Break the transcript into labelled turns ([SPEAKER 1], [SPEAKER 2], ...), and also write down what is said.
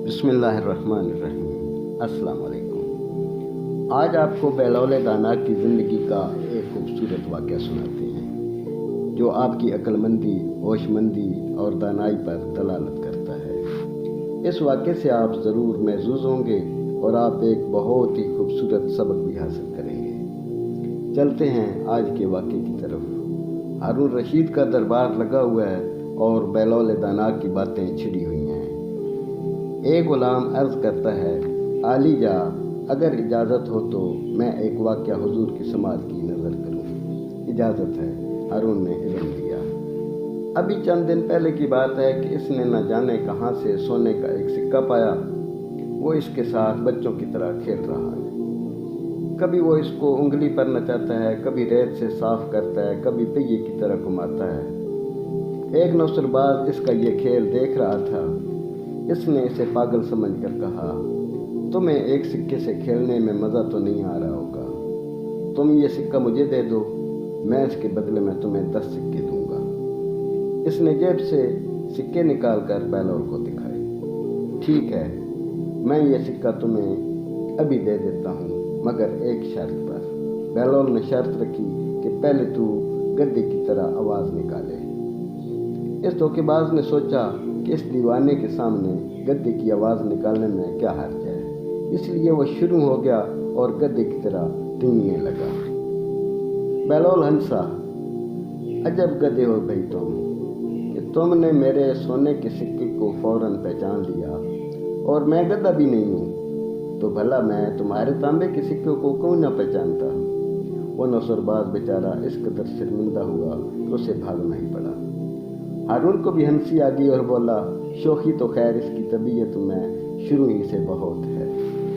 [SPEAKER 1] बिस्मिल्लाहिर्रहमानिर्रहीम। अस्सलाम वालेकुम। आज आपको बेलौल दाना की ज़िंदगी का एक खूबसूरत वाक़या सुनाते हैं जो आपकी अक्लमंदी, होशमंदी और दानाई पर दलालत करता है। इस वाक़े से आप ज़रूर महज़ूज़ होंगे और आप एक बहुत ही खूबसूरत सबक भी हासिल करेंगे। चलते हैं आज के वाक़े की तरफ। हारून रशीद का दरबार लगा हुआ है और बेलौल दाना की बातें छिड़ी हुई हैं। एक गुलाम अर्ज़ करता है, आली जा, अगर इजाज़त हो तो मैं एक वाक़या हुजूर की समात की नज़र करूँ। इजाज़त है, हारून ने इज़्न दिया। अभी चंद दिन पहले की बात है कि इसने न जाने कहाँ से सोने का एक सिक्का पाया। वो इसके साथ बच्चों की तरह खेल रहा है। कभी वो इसको उंगली पर नचाता है, कभी रेत से साफ करता है, कभी पहिए की तरह घुमाता है। एक नौसरबाज इसका ये खेल देख रहा था। इसने इसे पागल समझकर कहा, तुम्हें एक सिक्के से खेलने में मज़ा तो नहीं आ रहा होगा। तुम ये सिक्का मुझे दे दो, मैं इसके बदले में तुम्हें 10 सिक्के दूंगा। इसने जेब से सिक्के निकाल कर बेलौल को दिखाए। ठीक है, मैं ये सिक्का तुम्हें अभी दे देता हूँ, मगर एक शर्त पर। बेलौल ने शर्त रखी कि पहले तू गद्दे की तरह आवाज़ निकाले। इस धोखेबाज ने सोचा कि इस दीवाने के सामने गद्दे की आवाज़ निकालने में क्या हर्ज है, इसलिए वो शुरू हो गया और गद्दे की तरह टींगने लगा। बेलौल हंसा, अजब गधे हो भाई तुम, कि तुमने मेरे सोने के सिक्के को फौरन पहचान लिया और मैं गधा भी नहीं हूँ, तो भला मैं तुम्हारे तांबे के सिक्के को क्यों न पहचानता। वो नौसरबाज बेचारा इस कदर शर्मिंदा हुआ कि उसे भागना ही पड़ा। हारून को भी हंसी आ गई और बोला, शोखी तो खैर इसकी तबीयत में शुरू ही से बहुत है।